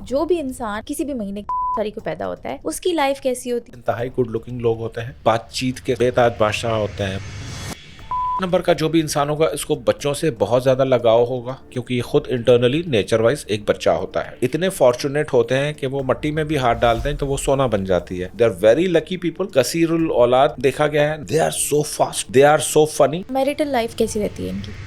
जो भी इंसान किसी भी महीने की तारीख को पैदा होता है उसकी लाइफ कैसी होती है? इंतहाई गुड लुकिंग लोग होते हैं, बातचीत के बेताज बादशाह होते हैं। नंबर का जो भी इंसान होगा इसको बच्चों से बहुत ज्यादा लगाव होगा, क्योंकि ये खुद इंटरनली नेचर वाइज एक बच्चा होता है। इतने फॉर्चुनेट होते हैं कि वो मट्टी में भी हाथ डालते हैं तो वो सोना बन जाती है। They are very lucky people. कसीरुल औलाद देखा गया है। They are so fast, they are so funny. Marital life कैसी रहती है इनकी?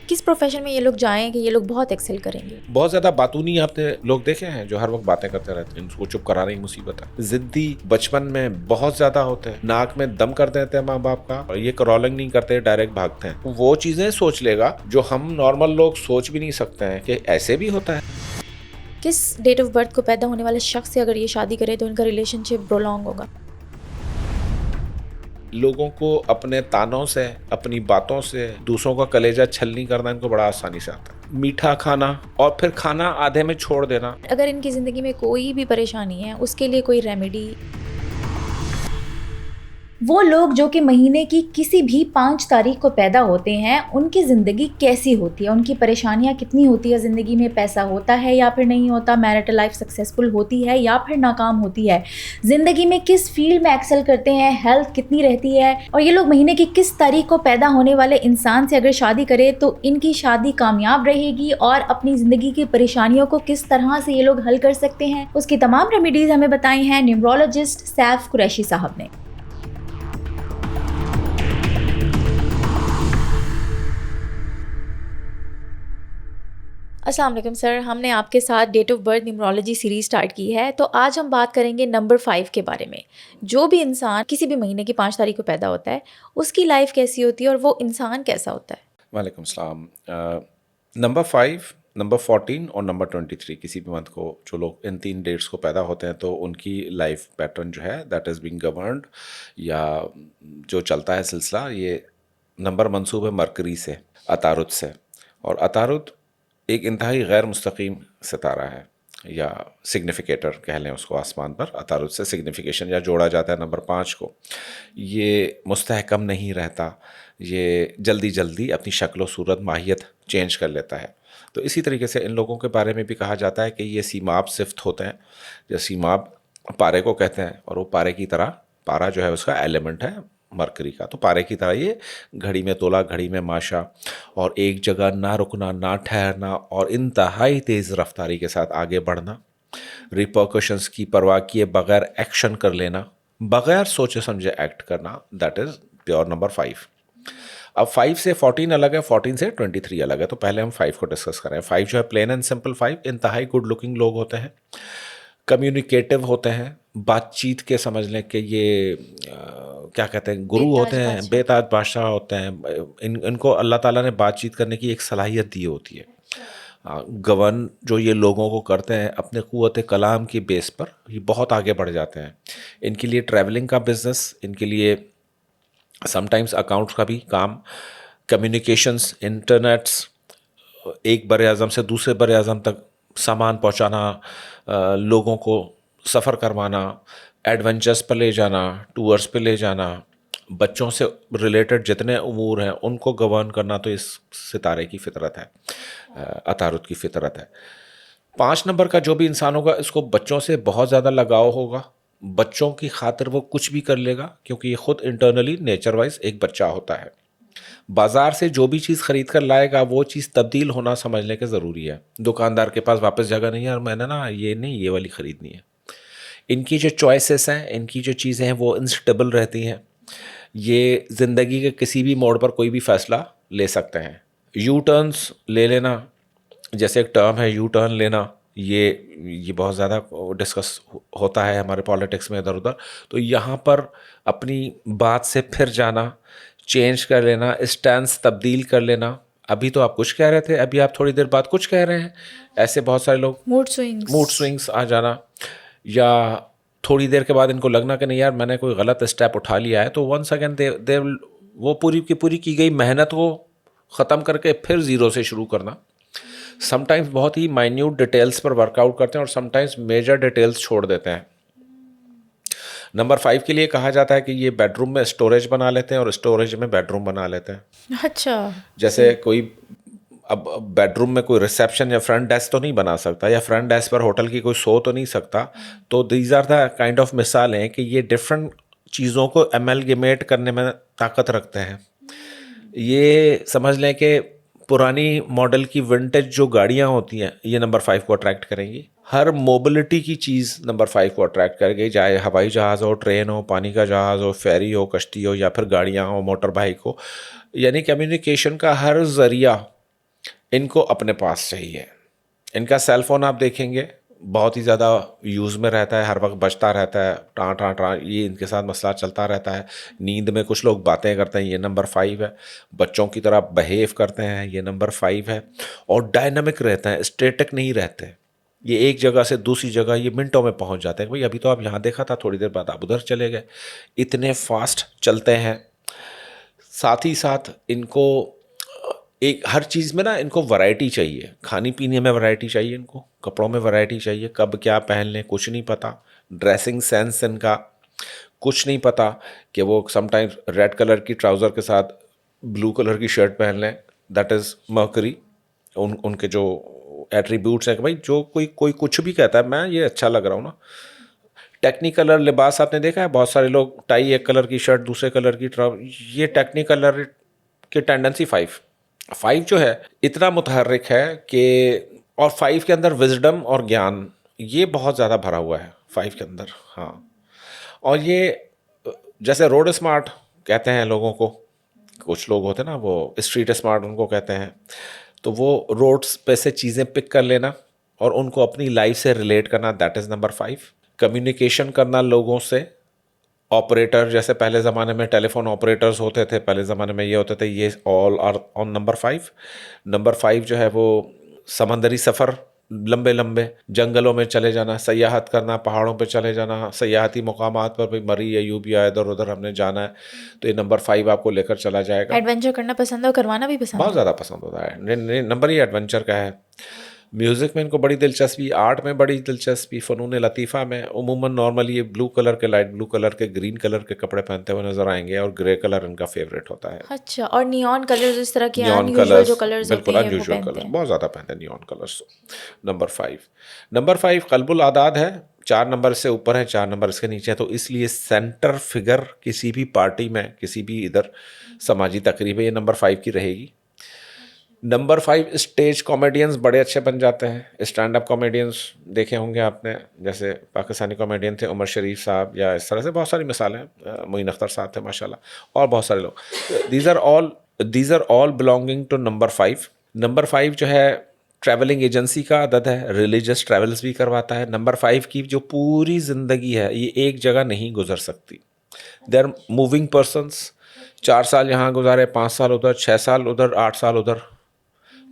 किस प्रोफेशन में ये लोग जाएं कि ये लोग बहुत एक्सेल करेंगे? बहुत ज्यादा बातूनी आपने लोग देखे हैं जो हर वक्त बातें करते रहते हैं, इनको चुप कराना ही मुसीबत है। जिद्दी बचपन में बहुत ज्यादा होते हैं, नाक में दम कर देते हैं माँ बाप का, और ये क्रॉलिंग नहीं करते, डायरेक्ट भागते हैं। वो चीजें सोच लेगा जो हम नॉर्मल लोग सोच भी नहीं सकते हैं कि ऐसे भी होता है। किस डेट ऑफ बर्थ को पैदा होने वाले शख्स से अगर ये शादी करे तो इनका रिलेशनशिप प्रोलॉन्ग होगा? लोगों को अपने तानों से, अपनी बातों से दूसरों का कलेजा छलनी करना इनको बड़ा आसानी से आता है। मीठा खाना और फिर खाना आधे में छोड़ देना। अगर इनकी ज़िंदगी में कोई भी परेशानी है उसके लिए कोई रेमेडी? वो लोग जो कि महीने की किसी भी 5 तारीख को पैदा होते हैं उनकी ज़िंदगी कैसी होती है, उनकी परेशानियां कितनी होती है ज़िंदगी में, पैसा होता है या फिर नहीं होता, मैरिटल लाइफ सक्सेसफुल होती है या फिर नाकाम होती है, ज़िंदगी में किस फील्ड में एक्सेल करते हैं, हेल्थ कितनी रहती है, और ये लोग महीने की किस तारीख को पैदा होने वाले इंसान से अगर शादी करे तो इनकी शादी कामयाब रहेगी और अपनी ज़िंदगी की परेशानियों को किस तरह से ये लोग हल कर सकते हैं, उसकी तमाम रेमेडीज़ हमें बताई हैं न्यूमरोलॉजिस्ट सैफ कुरैशी साहब ने। अस्सलाम वालेकुम सर, हमने आपके साथ date of birth numerology series start की है, तो आज हम बात करेंगे नंबर 5 के बारे में। जो भी इंसान किसी भी महीने की 5 तारीख को पैदा होता है उसकी लाइफ कैसी होती है और वो इंसान कैसा होता है? वालेकुम सलाम। नंबर 5, नंबर 14 और नंबर 23 किसी भी मंथ को जो लोग इन 3 डेट्स को पैदा होते हैं तो उनकी लाइफ पैटर्न जो है दैट इज़ बीइंग गवर्नड, या जो चलता है सिलसिला, ये नंबर मंसूब है मरकरी से, अतारुद से। और अतारुद एक इंतहाई गैर मुस्तकीम सितारा है, या सिग्निफिकेटर कह लें उसको। आसमान पर अतारुद से सिग्निफिकेशन या जोड़ा जाता है नंबर 5 को। ये मुस्तहकम नहीं रहता, ये जल्दी जल्दी अपनी शक्ल व सूरत माहियत चेंज कर लेता है। तो इसी तरीके से इन लोगों के बारे में भी कहा जाता है कि ये सीमाब सिफ्त होते हैं, या सीमाब पारे को कहते हैं। और वो पारे की तरह, पारा जो है उसका एलिमेंट है मरकरी का, तो पारे की तरह ये घड़ी में तोला घड़ी में माशा, और एक जगह ना रुकना ना ठहरना, और इंतहाई तेज़ रफ्तारी के साथ आगे बढ़ना, रिपरकशंस की परवाह किए बगैर एक्शन कर लेना, बगैर सोचे समझे एक्ट करना, दैट इज़ प्योर नंबर 5। अब 5 से 14 अलग है, 14 से 23 अलग है, तो पहले हम 5 को डिस्कस करें। 5 जो है प्लेन एंड सिंपल 5, इंतहाई गुड लुकिंग लोग होते हैं, कम्युनिकेटिव होते हैं, बातचीत के समझ लें कि ये क्या कहते हैं, गुरु होते हैं, बेताज बादशाह होते हैं। इनको अल्लाह ताला ने बातचीत करने की एक सलाहियत दी होती है। गवर्न जो ये लोगों को करते हैं अपने क़ुव्वत कलाम की बेस पर, ये बहुत आगे बढ़ जाते हैं। इनके लिए ट्रैवलिंग का बिज़नेस, इनके लिए समटाइम्स अकाउंट्स का भी काम, कम्युनिकेशंस, इंटरनेट्स, एक बर आज़म से दूसरे बर आज़म तक सामान पहुंचाना, लोगों को सफ़र करवाना, एडवेंचर्स पर ले जाना, टूर्स पे ले जाना, बच्चों से रिलेटेड जितने उमूर हैं उनको गवर्न करना, तो इस सितारे की फ़ितरत है, अतारुद की फ़ितरत है। 5 नंबर का जो भी इंसान होगा इसको बच्चों से बहुत ज़्यादा लगाव होगा। बच्चों की खातिर वो कुछ भी कर लेगा, क्योंकि ये खुद इंटरनली नेचर वाइज एक बच्चा होता है। बाजार से जो भी चीज़ खरीद कर लाएगा वो चीज़ तब्दील होना समझने के ज़रूरी है। दुकानदार के पास वापस जगह नहीं है और मैंने ना ये नहीं, ये वाली ख़रीदनी है। इनकी जो चॉइसेस हैं, इनकी जो चीज़ें हैं वो इंस्टेबल रहती हैं। ये ज़िंदगी के किसी भी मोड़ पर कोई भी फ़ैसला ले सकते हैं। यू टर्न्स ले लेना, जैसे एक टर्म है यू टर्न लेना, ये बहुत ज़्यादा डिस्कस होता है हमारे पॉलिटिक्स में इधर उधर। तो यहाँ पर अपनी बात से फिर जाना, चेंज कर लेना, स्टैंस तब्दील कर लेना। अभी तो आप कुछ कह रहे थे, अभी आप थोड़ी देर बाद कुछ कह रहे हैं। ऐसे बहुत सारे लोग, मूड स्विंग्स आ जाना, या थोड़ी देर के बाद इनको लगना कि नहीं यार मैंने कोई गलत स्टेप उठा लिया है, तो वंस अगेन दे वो पूरी की पूरी की गई मेहनत को ख़त्म करके फिर ज़ीरो से शुरू करना। समटाइम्स बहुत ही माइन्यूट डिटेल्स पर वर्कआउट करते हैं और समटाइम्स मेजर डिटेल्स छोड़ देते हैं। नंबर 5 के लिए कहा जाता है कि ये बेडरूम में स्टोरेज बना लेते हैं और स्टोरेज में बेडरूम बना लेते हैं। अच्छा, जैसे कोई अब बेडरूम में कोई रिसेप्शन या फ्रंट डेस्क तो नहीं बना सकता, या फ्रंट डेस्क पर होटल की कोई सो तो नहीं सकता। तो these are the kind of मिसाल हैं कि ये डिफरेंट चीज़ों को एमलगेमेट करने में ताकत रखते हैं। ये समझ लें कि पुरानी मॉडल की विंटेज जो गाड़ियाँ होती हैं ये नंबर 5 को अट्रैक्ट करेंगी। हर मोबिलिटी की चीज़ नंबर 5 को अट्रैक्ट करेगी, चाहे हवाई जहाज़ हो, ट्रेन हो, पानी का जहाज़ हो, फेरी हो, कश्ती हो, या फिर गाड़ियाँ हो, मोटर बाइक हो। यानी कम्युनिकेशन का हर ज़रिया इनको अपने पास चाहिए। इनका सेल फ़ोन आप देखेंगे बहुत ही ज़्यादा यूज़ में रहता है, हर वक्त बजता रहता है, टाँ टाँ टाँ, ये इनके साथ मसला चलता रहता है। नींद में कुछ लोग बातें करते हैं, ये नंबर 5 है। बच्चों की तरह बिहेव करते हैं, ये नंबर 5 है। और डायनामिक रहते हैं, स्टैटिक नहीं रहते। ये एक जगह से दूसरी जगह ये मिनटों में पहुंच जाते हैं। भाई अभी तो आप यहाँ देखा था, थोड़ी देर बाद आप उधर चले गए। इतने फास्ट चलते हैं। साथ ही साथ इनको एक हर चीज़ में ना इनको वैरायटी चाहिए। खाने पीने में वैरायटी चाहिए, इनको कपड़ों में वैरायटी चाहिए, कब क्या पहन लें कुछ नहीं पता। ड्रेसिंग सेंस इनका कुछ नहीं पता कि वो समटाइम्स रेड कलर की ट्राउज़र के साथ ब्लू कलर की शर्ट पहन लें, दैट इज़ मर्करी। उनके जो एट्रीब्यूट्स हैं कि भाई जो कोई कोई कुछ भी कहता है मैं ये अच्छा लग रहा हूँ ना। टेक्निकलर लिबास आपने देखा है, बहुत सारे लोग टाई एक कलर की शर्ट दूसरे कलर की ये टेक्निकलर की टेंडेंसी 5 जो है इतना मुतहर्रिक है कि, और 5 के अंदर विजडम और ज्ञान ये बहुत ज़्यादा भरा हुआ है 5 के अंदर। हाँ, और ये जैसे रोड स्मार्ट कहते हैं लोगों को, कुछ लोग होते हैं ना वो स्ट्रीट स्मार्ट उनको कहते हैं। तो वो रोड्स पे से चीज़ें पिक कर लेना और उनको अपनी लाइफ से रिलेट करना, दैट इज़ नंबर 5। कम्युनिकेशन करना लोगों से, ऑपरेटर जैसे पहले ज़माने में टेलीफोन ऑपरेटर्स होते थे, पहले ज़माने में ये होते थे, ये all are on number 5। Number 5 जो है वो समंदरी सफ़र, लंबे लंबे जंगलों में चले जाना, सयाहत करना, पहाड़ों पे चले जाना, सयाहती मकामात पर, भाई मरी अयूब या इधर उधर हमने जाना है तो ये नंबर 5 आपको लेकर चला जाएगा। एडवेंचर करना पसंद है और करवाना भी पसंद बहुत है। ज़्यादा पसंद होता है। नंबर ही एडवेंचर का है। म्यूज़िक में इनको बड़ी दिलचस्पी, आर्ट में बड़ी दिलचस्पी, फ़नून लतीफ़ा में। उमूमन नॉर्मली ये ब्लू कलर के, लाइट ब्लू कलर के, ग्रीन कलर के कपड़े पहनते हुए नज़र आएंगे और ग्रे कलर इनका फेवरेट होता है। अच्छा, और नियॉन कलर्स, इस तरह के नियॉन अनयूजुअल कलर्स, जो कलर्स होते बिल्कुल हैं वो अनयूजुअल पहनते कलर्स हैं। बहुत ज़्यादा पहनते हैं नियॉन कलर्स। नंबर 5 कल्बुल आदाद है। 4 नंबर से ऊपर है, 4 नंबर इसके नीचे है, तो इसलिए सेंटर फिगर किसी भी पार्टी में, किसी भी इधर समाजी तकरीब ये नंबर 5 की रहेगी। नंबर 5 स्टेज कॉमेडियंस बड़े अच्छे बन जाते हैं। स्टैंड अप कॉमेडियंस देखे होंगे आपने, जैसे पाकिस्तानी कॉमेडियन थे उमर शरीफ साहब, या इस तरह से बहुत सारी मिसालें हैं, मोइन अख्तर साहब थे माशाल्लाह, और बहुत सारे लोग। These are all belonging to number 5। Number 5 जो है ट्रैवलिंग एजेंसी का आदत है, रिलीजियस ट्रैवल्स भी करवाता है। नंबर 5 की जो पूरी ज़िंदगी है ये एक जगह नहीं गुजर सकती। They are moving persons. 4 साल यहाँ गुजारे, 5 साल उधर, 6 साल उधर, 8 साल उधर।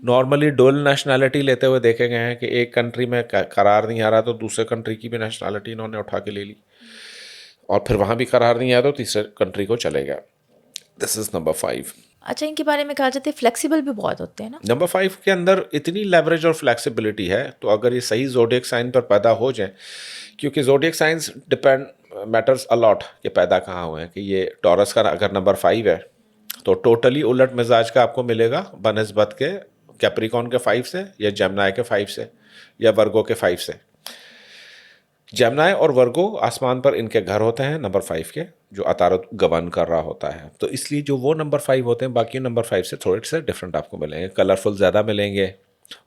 नॉर्मली डुअल नेशनैलिटी लेते हुए देखे गए हैं कि एक कंट्री में करार नहीं आ रहा तो दूसरे कंट्री की भी नेशनैलिटी इन्होंने उठा के ले ली, और फिर वहाँ भी करार नहीं आया तो तीसरे कंट्री को चले गया। This is number 5। अच्छा, इनके बारे में कहा जाता है फ्लेक्सिबल भी बहुत होते हैं ना। नंबर 5 के अंदर इतनी लेवरेज और फ्लेक्सिबिलिटी है, तो अगर ये सही जोडियक साइन पर पैदा हो जाए, क्योंकि zodiac science depend matters a lot कि पैदा कहाँ हुए हैं। कि ये टॉरस का अगर नंबर 5 है तो टोटली उलट मिजाज का आपको मिलेगा बनस्बत के कैप्रिकॉन के 5 से, या जेमिनी के 5 से, या वर्गो के 5 से। जेमिनी और वर्गो आसमान पर इनके घर होते हैं नंबर 5 के, जो अतारत गवर्न कर रहा होता है। तो इसलिए जो वो नंबर 5 होते हैं बाकी नंबर 5 से थोड़े से डिफरेंट आपको मिलेंगे, कलरफुल ज़्यादा मिलेंगे।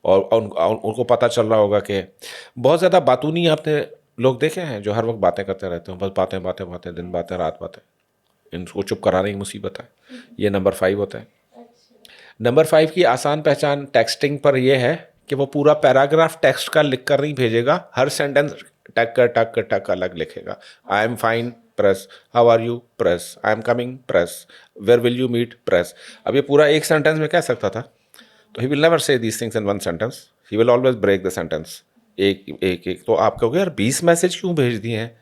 और उनको पता चल रहा होगा कि बहुत ज़्यादा बातूनी आपने लोग देखे हैं जो हर वक्त बातें करते रहते हैं, बस बातें बातें बातें, दिन बातें रात बातें, इनको चुप कराने की मुसीबत है। ये नंबर 5 होता है। नंबर 5 की आसान पहचान टेक्सटिंग पर यह है कि वो पूरा पैराग्राफ टेक्स्ट का लिख कर नहीं भेजेगा, हर सेंटेंस टक अलग लिखेगा। I am fine, press. How are you, press. I am coming, press. Where will you meet, press. अब ये पूरा एक सेंटेंस में कह सकता था, तो he will never say these things in one sentence, he will always break the sentence एक। तो आप कहोगे यार 20 मैसेज क्यों भेज दिए हैं,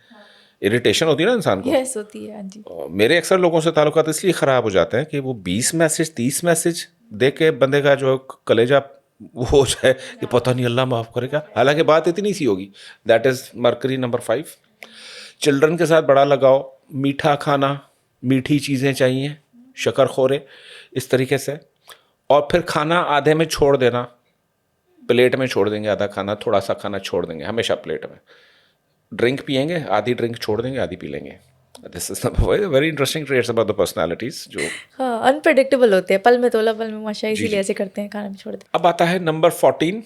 इरिटेशन होती है ना इंसान को। यस होती है, हाँ जी। मेरे अक्सर लोगों से ताल्लुकात इसलिए ख़राब हो जाते हैं कि वो 20 मैसेज 30 मैसेज देख के बंदे का जो कलेजा वो हो जाए कि पता नहीं अल्लाह माफ़ करेगा, हालांकि बात इतनी सी होगी। That is mercury number 5। Children के साथ बड़ा लगाओ, मीठा खाना, मीठी चीज़ें चाहिए, शक्कर खोरे, इस तरीके से। और फिर खाना आधे में छोड़ देना, प्लेट में छोड़ देंगे आधा खाना, थोड़ा सा खाना छोड़ देंगे हमेशा प्लेट में। ड्रिंक पियेंगे, आधी ड्रिंक छोड़ देंगे, आधी पी लेंगे। This is very interesting traits about the personalities जो हाँ, अनप्रेडिक्टेबल होते हैं, पल में तोला पल में माशा, जी इसीलिए जी। ऐसे करते हैं, खाना में छोड़ देते अब आता है नंबर 14,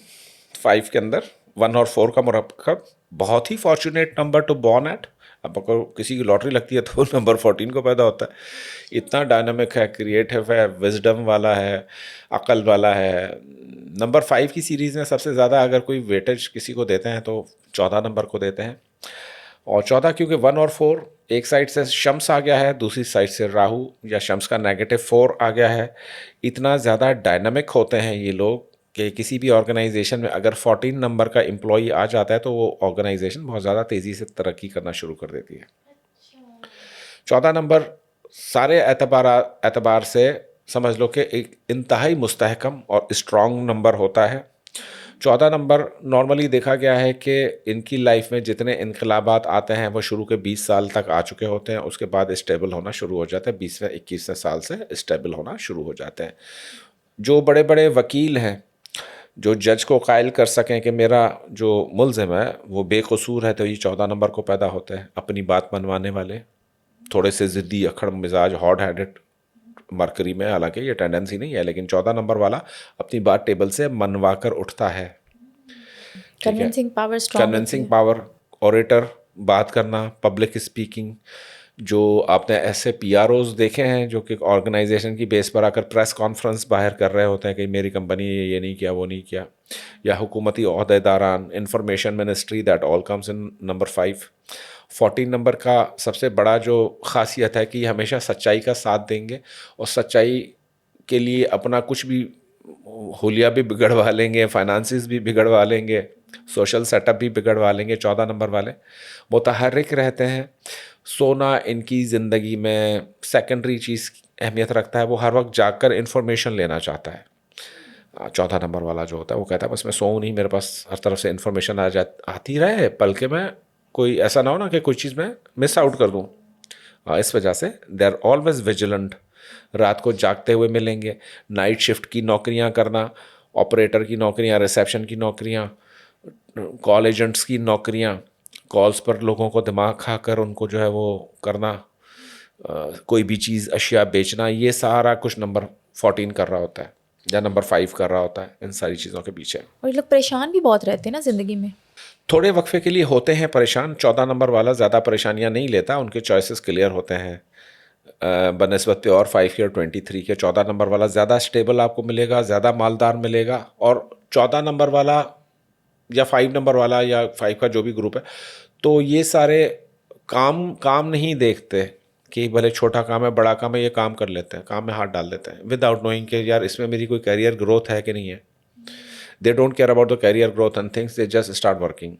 5 के अंदर 1 और 4 का मुरक्कब। बहुत ही fortunate number two born at. अब अगर किसी की लॉटरी लगती है तो नंबर 14 को पैदा होता है। इतना डायनामिक है, क्रिएटिव है, विजडम वाला है, अकल वाला है। नंबर 5 की सीरीज़ में सबसे ज़्यादा अगर कोई वेटेज किसी को देते हैं तो 14 नंबर को देते हैं। और 14 क्योंकि 1 और 4 एक साइड से शम्स आ गया है, दूसरी साइड से राहु या शम्स का नेगेटिव 4 आ गया है। इतना ज़्यादा डायनामिक होते हैं ये लोग कि किसी भी ऑर्गेनाइजेशन में अगर 14 नंबर का एम्प्लॉई आ जाता है तो वो ऑर्गेनाइजेशन बहुत ज़्यादा तेज़ी से तरक्की करना शुरू कर देती है। 14 नंबर सारे एतबार से समझ लो कि एक इंतहाई मुस्तहकम और स्ट्रॉन्ग नंबर होता है। 14 नंबर नॉर्मली देखा गया है कि इनकी लाइफ में जितने इनकलाबात आते हैं वो शुरू के 20 साल तक आ चुके होते हैं, उसके बाद स्टेबल होना शुरू हो जाता है। 20वें 21वें साल से स्टेबल होना शुरू हो जाते हैं। जो बड़े बड़े वकील हैं जो जज को कायल कर सकें कि मेरा जो मुल्ज़िम है वो बेकसूर है, तो ये 14 नंबर को पैदा होते हैं। अपनी बात मनवाने वाले, थोड़े से ज़िद्दी, अखड़ मिजाज, हॉट हेडेड मरकरी में, हालांकि ये टेंडेंसी नहीं है, लेकिन 14 नंबर वाला अपनी बात टेबल से मनवा कर उठता है। ठीक है, कन्विंसिंग पावर स्ट्रॉन्ग होती कन्विंसिंग है। पावर, ऑरेटर, बात करना, पब्लिक स्पीकिंग। जो आपने ऐसे पीआरओज देखे हैं जो कि ऑर्गेनाइजेशन की बेस पर आकर प्रेस कॉन्फ्रेंस बाहर कर रहे होते हैं कि मेरी कंपनी ये नहीं किया, वो नहीं किया, या हुकूमती ओहदेदारान, information ministry, that all comes in number 5। 14 number का सबसे बड़ा जो खासियत है कि ये हमेशा सच्चाई का साथ देंगे और सच्चाई के लिए अपना कुछ भी हुलिया भी बिगड़वा लेंगे, फाइनेंसिस भी बिगड़वा लेंगे, सोशल सेटअप भी बिगड़वा लेंगे। 14 नंबर वाले मुतहर्रिक रहते हैं। सोना इनकी ज़िंदगी में सेकेंडरी चीज़ अहमियत रखता है। वो हर वक्त जाकर इन्फॉर्मेशन लेना चाहता है। 14 नंबर वाला जो होता है वो कहता है बस मैं सोऊं नहीं, मेरे पास हर तरफ से इन्फॉर्मेशन आती रहे, बल्कि मैं कोई ऐसा ना हो ना कि कोई चीज़ मैं मिस आउट कर दूँ। इस वजह से दे आर ऑलवेज विजिलेंट। रात को जागते हुए मिलेंगे। नाइट शिफ्ट की नौकरियां करना, ऑपरेटर की नौकरियां, रिसेप्शन की नौकरियां, कॉल एजेंट्स की नौकरियां, कॉल्स पर लोगों को दिमाग खाकर उनको जो है वो करना, कोई भी चीज़ अशिया बेचना, ये सारा कुछ नंबर 14 कर रहा होता है या नंबर 5 कर रहा होता है इन सारी चीज़ों के पीछे। और ये लोग परेशान भी बहुत रहते हैं ना ज़िंदगी में। थोड़े वक्फे के लिए होते हैं परेशान। 14 नंबर वाला ज़्यादा परेशानियां नहीं लेता, उनके चॉइसेस क्लियर होते हैं बनस्बत पे और 5 के और 23 के। 14 नंबर वाला ज़्यादा स्टेबल आपको मिलेगा, ज़्यादा मालदार मिलेगा। और 14 नंबर वाला या 5 नंबर वाला या 5 का जो भी ग्रुप है, तो ये सारे काम नहीं देखते कि भले छोटा काम है बड़ा काम है, ये काम कर लेते हैं, काम में हाथ डाल देते हैं विदाउट नोइंग कि यार इसमें मेरी कोई करियर ग्रोथ है कि नहीं है। They don't care about the career growth and things, they just start working.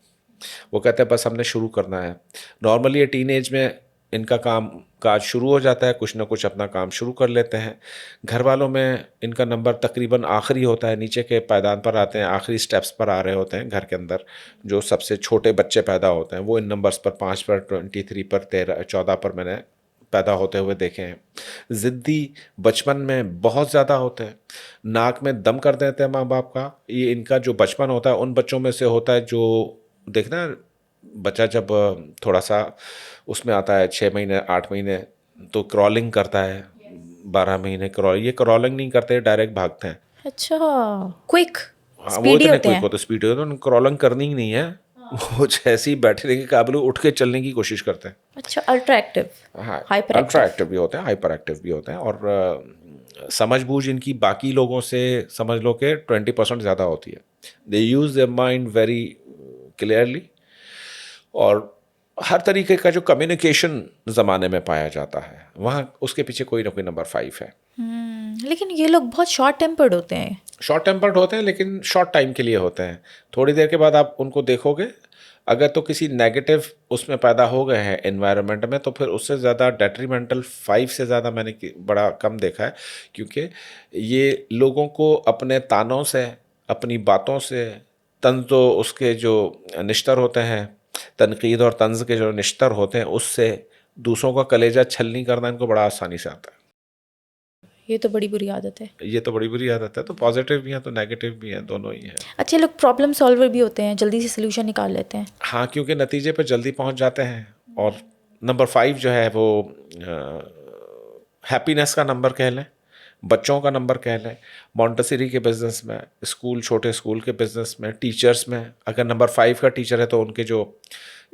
वो कहते हैं बस हमने शुरू करना है। नॉर्मली ये टीनेज में इनका काम काज शुरू हो जाता है, कुछ ना कुछ अपना काम शुरू कर लेते हैं। घर वालों में इनका नंबर तकरीबन आखिरी होता है, नीचे के पायदान पर आते हैं, आखिरी स्टेप्स पर आ रहे होते हैं। घर के अंदर जो सबसे छोटे बच्चे पैदा होते हैं वो इन नंबर्स पर 5 पर, 23 पर, 13, 14 पर मैंने पैदा होते हुए देखे हैं। ज़िद्दी बचपन में बहुत ज़्यादा होते हैं, नाक में दम कर देते हैं माँ बाप का। ये इनका जो बचपन होता है उन बच्चों में से होता है जो देखना, बच्चा जब थोड़ा सा उसमें आता है 6 महीने 8 महीने तो क्रॉलिंग करता है, 12 महीने ये क्रॉलिंग नहीं करते, डायरेक्ट भागते हैं। अच्छा, क्विक हाँ, वो स्पीडी इतने होते क्विक हैं। होते, स्पीड होते, उन्हें क्रॉलिंग करनी ही नहीं है। वो जैसे ही बैठने के काबिल उठ के चलने की कोशिश करते हैं। अच्छा, अल्ट्रा एक्टिव, हाँ, हाइपर अल्ट्रा एक्टिव। एक्टिव भी होते हैं, हाइपर एक्टिव भी होते हैं। और समझ बूझ इनकी बाकी लोगों से समझ लो कि 20% ज़्यादा होती है। They use their mind very clearly. और हर तरीके का जो कम्युनिकेशन ज़माने में पाया जाता है वहाँ उसके पीछे कोई ना कोई नंबर 5 है। लेकिन ये लोग बहुत शॉर्ट टेम्पर्ड होते हैं। शॉर्ट टेम्पर्ड होते हैं लेकिन शॉर्ट टाइम के लिए होते हैं। थोड़ी देर के बाद आप उनको देखोगे, अगर तो किसी नेगेटिव उसमें पैदा हो गए हैं एनवायरनमेंट में, तो फिर उससे ज़्यादा डेट्रीमेंटल 5 से ज़्यादा मैंने बड़ा कम देखा है। क्योंकि ये लोगों को अपने तानों से, अपनी बातों से, तंज तो उसके जो निश्तर होते हैं, तनकीद और तंज के जो निश्तर होते हैं, उससे दूसरों का कलेजा छलनी करना इनको बड़ा आसानी से आता है। ये तो बड़ी बुरी आदत है। ये तो बड़ी बुरी आदत है। तो पॉजिटिव भी है तो नेगेटिव भी है, दोनों ही हैं। अच्छे लोग प्रॉब्लम सॉल्वर भी होते हैं, जल्दी से सोल्यूशन निकाल लेते हैं। हाँ, क्योंकि नतीजे पे जल्दी पहुंच जाते हैं। और नंबर 5 जो है वो हैप्पीनेस का नंबर कह लें, बच्चों का नंबर कह लें, मॉन्टेसरी के बिज़नेस में, स्कूल, छोटे स्कूल के बिज़नेस में, टीचर्स में। अगर नंबर 5 का टीचर है तो उनके जो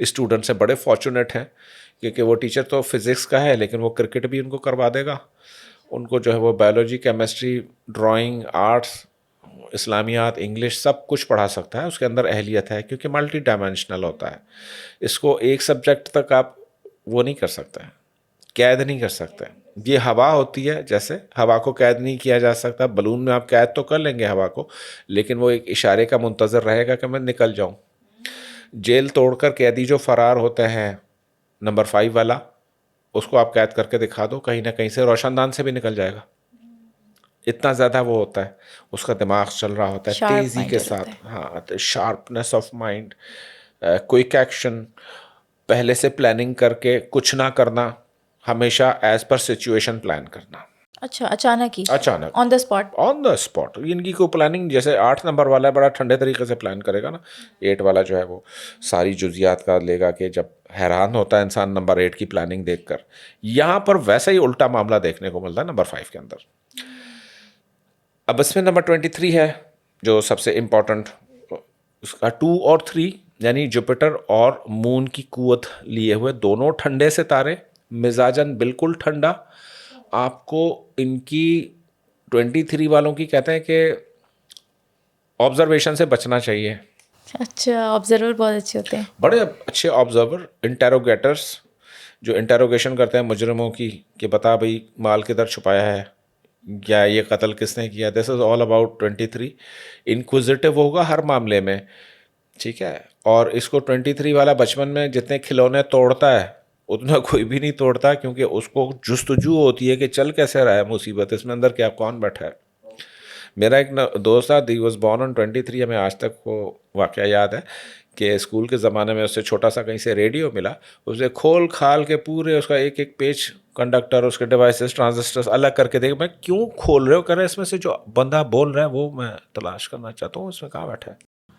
स्टूडेंट्स हैं बड़े फॉर्चुनेट हैं, क्योंकि वो टीचर तो फिज़िक्स का है लेकिन वो क्रिकेट भी उनको करवा देगा। उनको जो है वो बायोलॉजी, केमिस्ट्री, ड्राइंग, आर्ट्स, इस्लामियात, इंग्लिश सब कुछ पढ़ा सकता है। उसके अंदर अहलियत है, क्योंकि मल्टी डायमेंशनल होता है। इसको एक सब्जेक्ट तक आप वो नहीं कर सकते, कैद नहीं कर सकते। ये हवा होती है, जैसे हवा को कैद नहीं किया जा सकता। बलून में आप कैद तो कर लेंगे हवा को, लेकिन वो एक इशारे का मुंतज़र रहेगा कि मैं निकल जाऊं। जेल तोड़कर कैदी जो फ़रार होते हैं, नंबर 5 वाला, उसको आप कैद करके दिखा दो, कहीं ना कहीं से रोशनदान से भी निकल जाएगा। इतना ज़्यादा वो होता है, उसका दिमाग चल रहा होता है तेज़ी के साथ। हाँ, तो sharpness of mind, quick action, पहले से प्लानिंग करके कुछ ना करना, हमेशा एज पर सिचुएशन प्लान करना। अच्छा, अचानक ही, अचानक, on the spot. On the spot. इनकी को प्लानिंग, जैसे 8 नंबर वाला है बड़ा ठंडे तरीके से प्लान करेगा ना, 8 वाला जो है वो सारी जुजियात का लेगा, कि जब हैरान होता है इंसान नंबर 8 की प्लानिंग देखकर। यहाँ पर वैसा ही उल्टा मामला देखने को मिलता है नंबर 5 के अंदर। अब इसमें नंबर 23 है जो सबसे इम्पोर्टेंट। उसका 2 और 3 यानी जुपिटर और मून की कुवत लिए हुए दोनों ठंडे सितारे, मिजाजन बिल्कुल ठंडा। आपको इनकी 23 वालों की कहते हैं कि ऑब्जर्वेशन से बचना चाहिए। अच्छा, ऑब्जर्वर बहुत अच्छे होते हैं। बड़े अच्छे ऑब्जर्वर, इंटेरोगेटर्स, जो इंटेरोगेशन करते हैं मुजरिमों की, कि बता भाई माल किधर छुपाया है, या ये कत्ल किसने किया। This is all about 23। Inquisitive होगा हर मामले में, ठीक है। और इसको 23 वाला बचपन में जितने खिलौने तोड़ता है उतना कोई भी नहीं तोड़ता, क्योंकि उसको जुस्तजू होती है कि चल कैसे रहा है मुसीबत, इसमें अंदर क्या कौन बैठा है। मेरा एक दोस्त था, ही वॉज बॉर्न ऑन 23। हमें आज तक वो वाक़या याद है कि स्कूल के ज़माने में उससे छोटा सा कहीं से रेडियो मिला, उसे खोल खाल के पूरे उसका एक एक पेज, कंडक्टर, उसके डिवाइसेस, ट्रांजिस्टर्स अलग करके देख। मैं क्यों खोल रहे हो, कर रहे इसमें से जो बंदा बोल रहा है वो मैं तलाश करना चाहता हूँ, इसमें कहाँ बैठा है।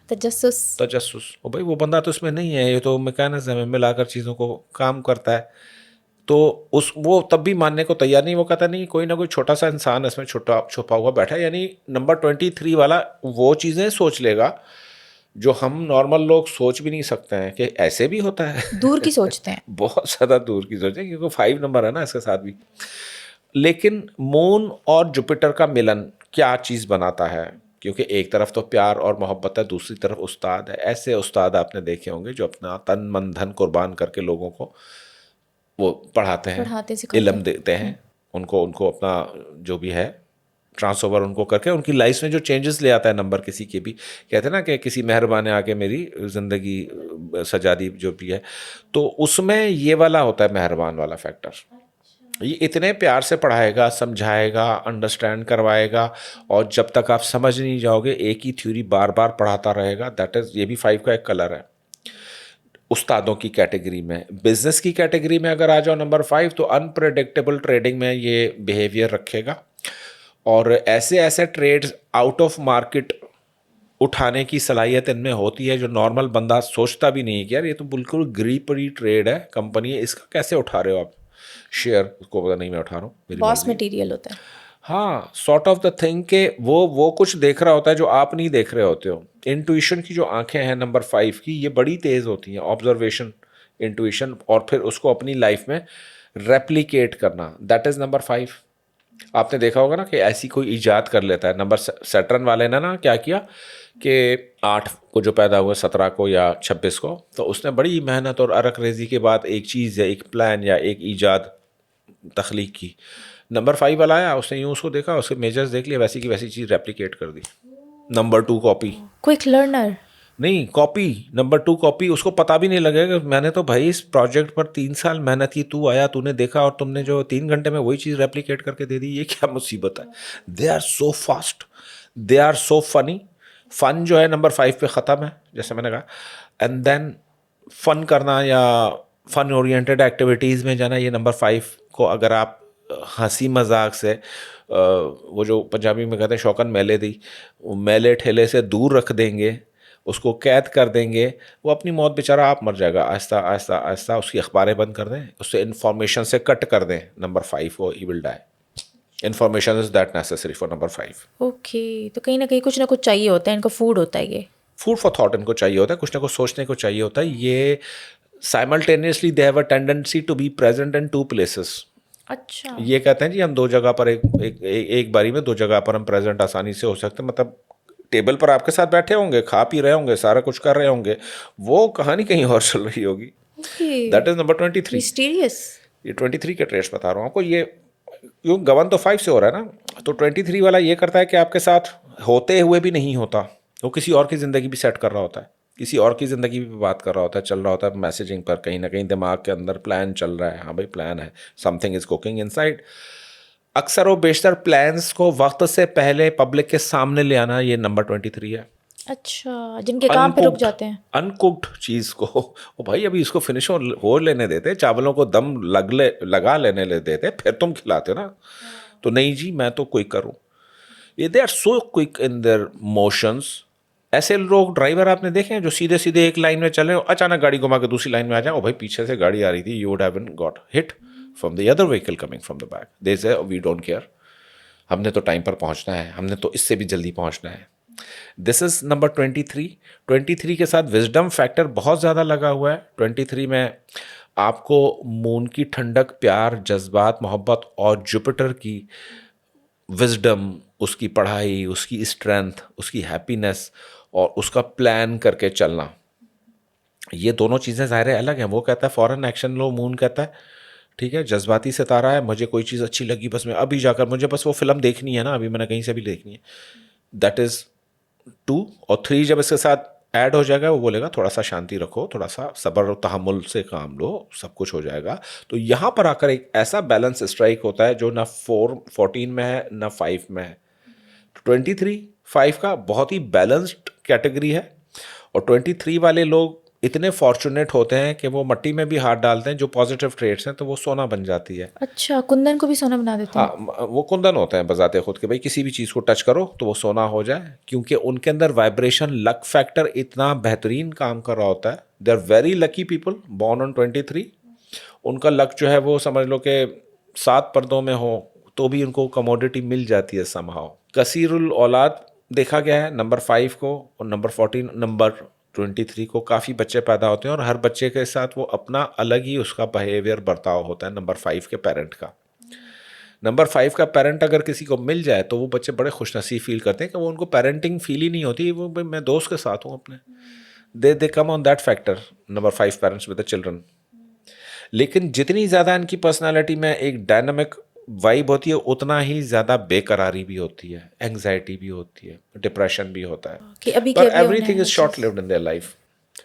तजस्सुस। ओ भाई, वो बंदा तो इसमें नहीं है, ये तो मैकेनिज्म में मिलाकर चीज़ों को काम करता है। तो वो तब भी मानने को तैयार नहीं। वो कहता नहीं, कोई ना कोई छोटा सा इंसान इसमें छुपा हुआ बैठा है। यानी नंबर 23 वाला वो चीज़ें सोच लेगा जो हम नॉर्मल लोग सोच भी नहीं सकते हैं कि ऐसे भी होता है। दूर की सोचते हैं। बहुत ज़्यादा दूर की सोचते हैं, क्योंकि 5 नंबर है ना इसके साथ भी। लेकिन मून और जुपिटर का मिलन क्या चीज़ बनाता है, क्योंकि एक तरफ तो प्यार और मोहब्बत है, दूसरी तरफ उस्ताद है। ऐसे उस्ताद आपने देखे होंगे जो अपना तन मन धन कुर्बान करके लोगों को वो पढ़ाते हैं, इल्म देते हैं, उनको अपना जो भी है ट्रांस ओवर उनको करके उनकी लाइफ में जो चेंजेस ले आता है नंबर किसी के भी। कहते हैं ना कि किसी मेहरबान ने आके मेरी ज़िंदगी सजा दी, जो भी है, तो उसमें ये वाला होता है मेहरबान वाला फैक्टर। ये इतने प्यार से पढ़ाएगा, समझाएगा, अंडरस्टैंड करवाएगा, और जब तक आप समझ नहीं जाओगे एक ही थ्योरी बार बार पढ़ाता रहेगा। दैट इज़, ये भी 5 का एक कलर है उस्तादों की कैटेगरी में। बिजनेस की कैटेगरी में अगर आ जाओ नंबर 5, तो अनप्रेडिक्टेबल ट्रेडिंग में ये बिहेवियर रखेगा, और ऐसे ऐसे ट्रेड्स आउट ऑफ मार्केट उठाने की सलाहियत इनमें होती है जो नॉर्मल बंदा सोचता भी नहीं है कि यार ये तो बिल्कुल ग्रीपरी ट्रेड है, कंपनी है, इसका कैसे उठा रहे हो आप शेयर। उसको पता नहीं मैं उठा रहा हूँ, मेरी बॉस मटेरियल होता है। हाँ, सॉर्ट ऑफ द थिंग के वो कुछ देख रहा होता है जो आप नहीं देख रहे होते हो। इंट्यूशन की जो आंखें हैं नंबर 5 की, ये बड़ी तेज़ होती हैं। ऑब्जर्वेशन, इंट्यूशन, और फिर उसको अपनी लाइफ में रेप्लिकेट करना, दैट इज़ नंबर 5। आपने देखा होगा ना कि ऐसी कोई ईजाद कर लेता है। नंबर सैटर्न वाले ने ना क्या किया कि 8 को जो पैदा हुआ, 17 को या 26 को, तो उसने बड़ी मेहनत और अरक रेजी के बाद एक चीज़ या एक प्लान या एक ईजाद तख्लीक की। नंबर 5 वाला आया, उसने यूँ उसको देखा, उसके मेजर्स देख लिया, वैसी की वैसी चीज़ रेप्लिकेट कर दी। नंबर 2 कॉपी, क्विक लर्नर नहीं कॉपी, नंबर 2 कॉपी। उसको पता भी नहीं लगेगा मैंने तो भाई इस प्रोजेक्ट पर 3 साल मेहनत की, तू आया, तूने देखा, और तुमने जो 3 घंटे में वही चीज़ रेप्लिकेट करके दे दी। ये क्या मुसीबत है। They are so fast, they are so funny. Fun जो है नंबर 5 पे ख़त्म है, जैसे मैंने कहा। एंड देन फ़न करना या फ़न ओरिएंटेड एक्टिविटीज़ में जाना, ये नंबर 5 को अगर आप हंसी मजाक से वो जो पंजाबी में कहते हैं शौकन मेले दी, वो मेले ठेले से दूर रख देंगे, उसको कैद कर देंगे, वो अपनी मौत बेचारा आप मर जाएगा, आहिस्ता आहिस्ता आहिस्ता उसकी अखबारें बंद कर दें, उससे इन्फॉर्मेशन से कट कर दें। नंबर 5 वो he will die. Information is that necessary for number 5। Okay, तो कहीं ना कहीं कुछ ना कुछ चाहिए होता है इनको, फूड होता है ये, फूड फॉर थॉट इनको चाहिए होता है, कुछ ना कुछ सोचने को चाहिए होता है। ये simultaneously they have a tendency to be present in 2 places. अच्छा, ये कहते हैं जी हम 2 जगह पर एक बारी में 2 जगह पर हम प्रेजेंट आसानी से हो सकते हैं। मतलब टेबल पर आपके साथ बैठे होंगे, खा पी रहे होंगे, सारा कुछ कर रहे होंगे, वो कहानी कहीं और चल रही होगी। Okay, that is number 23। Mysterious. ये 23 के ट्रेड्स बता रहा हूँ आपको। ये क्यों गवर्न तो 5 से हो रहा है ना, तो 23 वाला ये करता है कि आपके साथ होते हुए भी नहीं होता, वो किसी और की ज़िंदगी भी सेट कर रहा होता है, किसी और की ज़िंदगी भी बात कर रहा होता है, चल रहा होता है मैसेजिंग पर, कहीं ना कहीं दिमाग के अंदर प्लान चल रहा है। हाँ भाई प्लान है, समथिंग इज कुकिंग इनसाइड। अक्सर वो बेशतर प्लान्स को वक्त से पहले पब्लिक के सामने ले आना, ये नंबर 23 है। अच्छा, जिनके काम पे रुक जाते हैं। अनकुक्ड चीज़ को ओ भाई अभी इसको फिनिश हो लेने देते, चावलों को दम लगा लेने देते, फिर तुम खिलाते ना। तो नहीं जी मैं तो क्विक करूँ। ये they are so quick in their motions. ऐसे लोग ड्राइवर आपने देखे हैं जो सीधे सीधे एक लाइन में चले और अचानक गाड़ी घुमा के दूसरी लाइन में आ जाए। ओ भाई पीछे से गाड़ी आ रही थी, you would have been got hit from the other vehicle coming from the back. They say we don't care, हमने तो टाइम पर पहुंचना है, हमने तो इससे भी जल्दी पहुंचना है। This is number 23। 23 के साथ विजडम फैक्टर बहुत ज़्यादा लगा हुआ है। 23 में आपको मून की ठंडक, प्यार, जज्बात, मोहब्बत और जुपिटर की विजडम, उसकी पढ़ाई, उसकी स्ट्रेंथ, उसकी हैप्पीनेस और उसका प्लान करके चलना, ये दोनों चीज़ें ज़ाहिर है अलग हैं। वो कहता है फॉरेन एक्शन लो, मून कहता है ठीक है जज्बाती सितारा है, मुझे कोई चीज़ अच्छी लगी बस मैं अभी जाकर, मुझे बस वो फिल्म देखनी है ना, अभी मैंने कहीं से भी देखनी है। That is 2। और 3 जब इसके साथ ऐड हो जाएगा वो बोलेगा थोड़ा सा शांति रखो, थोड़ा सा सब्र और तहम्मुल से काम लो, सब कुछ हो जाएगा। तो यहाँ पर आकर एक ऐसा बैलेंस स्ट्राइक होता है जो ना 14 में है ना 5 में है। 23 5 का बहुत ही बैलेंस्ड कैटेगरी है। और 23 वाले लोग इतने फॉर्चुनेट होते हैं कि वो मट्टी में भी हाथ डालते हैं जो पॉजिटिव ट्रेड्स हैं तो वो सोना बन जाती है। अच्छा, कुंदन को भी सोना बना देते हैं। हाँ वो कुंदन होते हैं बजाते खुद के, भाई किसी भी चीज़ को टच करो तो वो सोना हो जाए, क्योंकि उनके अंदर वाइब्रेशन, लक फैक्टर इतना बेहतरीन काम कर रहा होता है। They are very lucky people born on 23। उनका लक जो है वो समझ लो कि 7 पर्दों में हो तो भी उनको कमोडिटी मिल जाती है समहाउ। कसीरुल औलाद देखा गया है नंबर 5 को, और नंबर 14 नंबर 23 को काफ़ी बच्चे पैदा होते हैं और हर बच्चे के साथ वो अपना अलग ही उसका बिहेवियर बर्ताव होता है नंबर 5 के पेरेंट का। नंबर 5 का पेरेंट अगर किसी को मिल जाए तो वो बच्चे बड़े खुशनसीब फील करते हैं कि वो उनको पेरेंटिंग फील ही नहीं होती, वो भाई मैं दोस्त के साथ हूँ अपने। They come on that factor number 5 parents with the children. लेकिन जितनी ज़्यादा इनकी पर्सनालिटी में एक डायनामिक वाइब होती है उतना ही ज़्यादा बेकरारी भी होती है, एंग्जाइटी भी होती है, डिप्रेशन भी होता है। कि अभी पर के अभी everything is short lived in their life.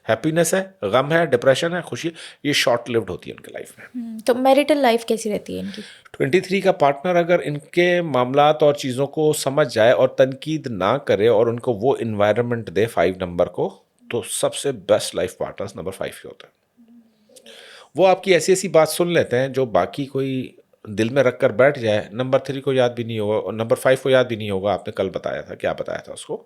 Happiness है, गम है, डिप्रेशन है, खुशी, ये शॉर्ट लिव्ड होती है उनके लाइफ में। तो मैरिटल लाइफ कैसी रहती है इनकी? 23 का पार्टनर अगर इनके मामलात और चीज़ों को समझ जाए और तनकीद ना करे और उनको वो इन्वायरमेंट दे 5 नंबर को, तो सबसे बेस्ट लाइफ पार्टनर्स नंबर 5 के होते हैं। वो आपकी ऐसी ऐसी बात सुन लेते हैं जो बाकी कोई दिल में रख कर बैठ जाए, नंबर 3 को याद भी नहीं होगा और नंबर 5 को याद भी नहीं होगा आपने कल बताया था, क्या बताया था उसको,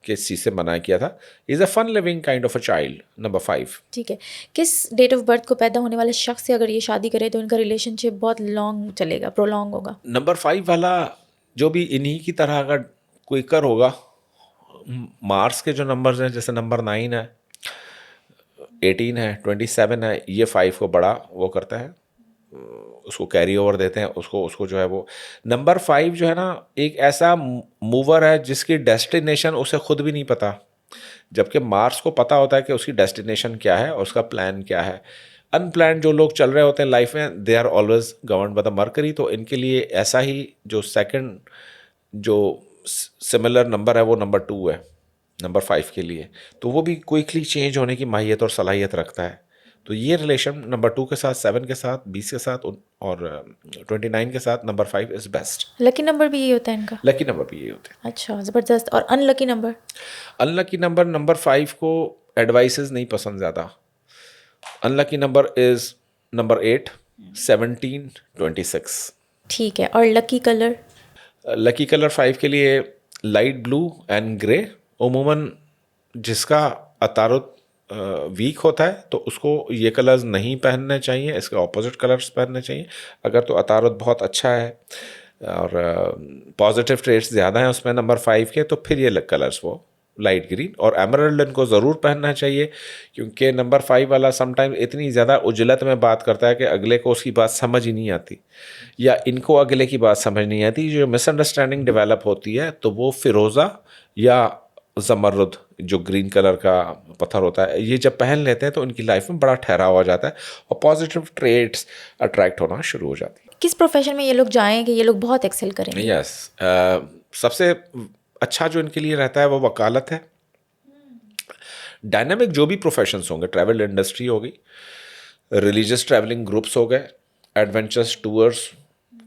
किस चीज़ से मना किया था। Is a fun living kind of a child number 5। ठीक है, किस डेट ऑफ बर्थ को पैदा होने वाले शख्स से अगर ये शादी करे तो इनका रिलेशनशिप बहुत लॉन्ग चलेगा, प्रोलॉन्ग होगा? नंबर 5 वाला जो भी इन्हीं की तरह अगर क्विकर होगा, मार्स के जो नंबर्स हैं जैसे नंबर 9 है, 18 है, 27 है, ये 5 को बड़ा वो करता है, उसको कैरी ओवर देते हैं, उसको जो है वो नंबर 5 जो है ना एक ऐसा मूवर है जिसकी डेस्टिनेशन उसे खुद भी नहीं पता, जबकि मार्स को पता होता है कि उसकी डेस्टिनेशन क्या है और उसका प्लान क्या है। अनप्लान जो लोग चल रहे होते हैं लाइफ में, they are always governed by the Mercury. तो इनके लिए ऐसा ही जो सेकंड जो सिमिलर नंबर है वो नंबर 2 है नंबर 5 के लिए, तो वो भी क्विकली चेंज होने की माहियत और सलाहियत रखता है। तो ये रिलेशन नंबर 2 के साथ, 7 के साथ, 20 के साथ और 29 के साथ number 5 is best. Lucky number भी ये होता है इनका? लकी नंबर भी ये होते हैं। अच्छा, ज़बरदस्त। और unlucky number? Unlucky number number 5 को एडवाइसेस नहीं पसंद ज़्यादा। Unlucky number is number 8, 17, 26। ठीक है, और लकी कलर? लकी कलर 5 के लिए लाइट ब्लू एंड ग्रे। उमूमन जिसका अतारुद वीक होता है तो उसको ये कलर्स नहीं पहनने चाहिए, इसके ऑपोजिट कलर्स पहनने चाहिए। अगर तो अतारुद बहुत अच्छा है और पॉजिटिव ट्रेट्स ज़्यादा हैं उसमें नंबर 5 के, तो फिर ये कलर्स वो लाइट ग्रीन और एमरल्ड इनको ज़रूर पहनना चाहिए, क्योंकि नंबर 5 वाला समटाइम इतनी ज़्यादा उजलत में बात करता है कि अगले को उसकी बात समझ ही नहीं आती, या इनको अगले की बात समझ नहीं आती। जो मिसअंडरस्टैंडिंग डेवलप होती है तो वो फिरोज़ा या ज़मरुद जो ग्रीन कलर का पत्थर होता है, ये जब पहन लेते हैं तो उनकी लाइफ में बड़ा ठहराव हो जाता है और पॉजिटिव ट्रेट्स अट्रैक्ट होना शुरू हो जाती है। किस प्रोफेशन में ये लोग जाएं कि ये लोग बहुत एक्सेल करेंगे? यस, सबसे अच्छा जो इनके लिए रहता है वो वकालत है। डायनामिक जो भी प्रोफेशंस होंगे, ट्रैवल इंडस्ट्री होगी, रिलीजियस ट्रैवलिंग ग्रुप्स हो गए, एडवेंचर्स टूर्स,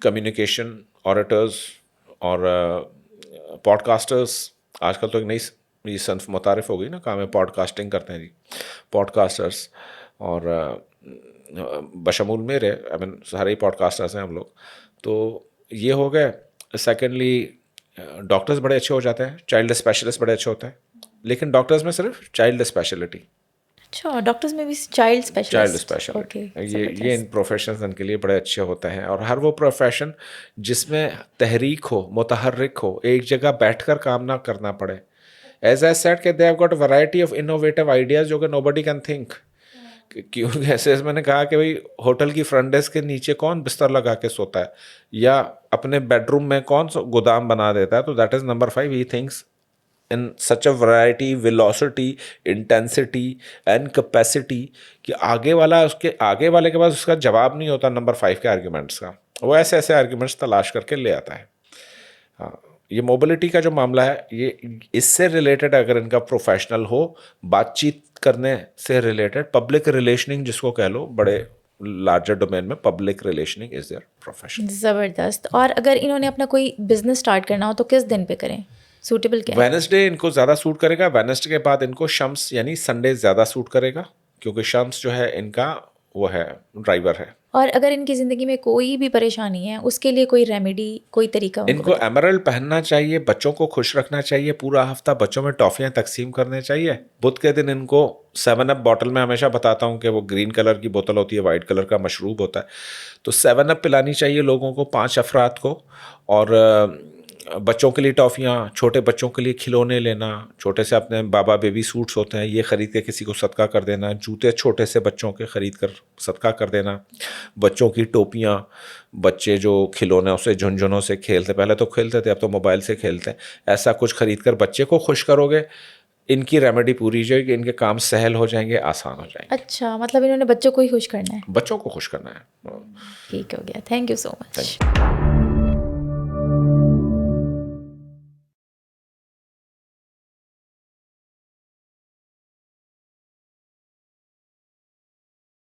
कम्युनिकेशन ऑरेटर्स और पॉडकास्टर्स। आजकल तो एक नई ये सनफ मुतारिफ हो गई ना, काम है पॉडकास्टिंग करते हैं जी, पॉडकास्टर्स। और बशमूल मेरे आई मीन सारे ही पॉडकास्टर्स हैं हम लोग, तो ये हो गए। सेकेंडली डॉक्टर्स बड़े अच्छे हो जाते हैं, चाइल्ड स्पेशलिस्ट बड़े अच्छे होते हैं, लेकिन डॉक्टर्स में सिर्फ चाइल्ड स्पेशलिटी। अच्छा, डॉक्टर्स में भी चाइल्ड स्पेशलिस्ट? ओके, ये इन प्रोफेशंस इनके लिए बड़े अच्छे होते हैं। और हर वो प्रोफेशन जिसमें तहरीक हो, मुतहर्रिक हो, एक जगह बैठकर काम ना करना पड़े। एज आई सेड कि they have got variety of innovative ideas जो कि नोबडी कैन थिंक। क्योंकि ऐसे मैंने कहा कि भाई होटल की फ्रंट डेस्क के नीचे कौन बिस्तर लगा के सोता है, या अपने बेडरूम में कौन गोदाम बना देता है। तो that is number 5, he thinks in such a variety, velocity, intensity and capacity कि आगे वाला उसके आगे वाले के पास उसका जवाब नहीं होता नंबर 5 के आर्ग्यूमेंट्स का, वो ऐसे ऐसे आर्ग्यूमेंट्स तलाश करके ले आता है। हाँ, ये मोबिलिटी का जो मामला है, ये इससे रिलेटेड अगर इनका प्रोफेशनल हो, बातचीत करने से रिलेटेड, पब्लिक रिलेशनिंग जिसको कह लो, बड़े लार्जर डोमेन में public relationing is their profession. ज़बरदस्त। और अगर इन्होंने अपना कोई बिजनेस स्टार्ट करना हो तो किस दिन पे करें? सूटेबल क्या है? वेडनेसडे इनको ज़्यादा सूट करेगा। वेडनेसडे के बाद इनको शम्स यानी संडे ज़्यादा सूट करेगा, क्योंकि शम्स जो है इनका वो है ड्राइवर है। और अगर इनकी ज़िंदगी में कोई भी परेशानी है उसके लिए कोई रेमेडी, कोई तरीका इनको एमरल्ड पहनना चाहिए, बच्चों को खुश रखना चाहिए, पूरा हफ्ता बच्चों में टॉफ़ियाँ तकसीम करने चाहिए। बुध के दिन इनको 7 अप बॉटल में हमेशा बताता हूँ कि वो ग्रीन कलर की बोतल होती है, वाइट कलर का मशरूब होता है, तो 7 अप पिलानी चाहिए लोगों को, 5 अफराद को। और बच्चों के लिए टॉफ़ियाँ, छोटे बच्चों के लिए खिलौने लेना, छोटे से अपने बाबा बेबी सूट्स होते हैं, ये ख़रीद के किसी को सदका कर देना, जूते छोटे से बच्चों के ख़रीद कर सदका कर देना, बच्चों की टोपियाँ, बच्चे जो खिलौने उससे झुनझुनों से खेलते, पहले तो खेलते थे, अब तो मोबाइल से खेलते हैं, ऐसा कुछ ख़रीद कर बच्चे को खुश करोगे, इनकी रेमेडी पूरी जाएगी, इनके काम सहल हो जाएंगे, आसान हो जाएंगे। अच्छा, मतलब इन्होंने बच्चों को ही खुश करना है? बच्चों को खुश करना है। ठीक हो गया, थैंक यू सो मच।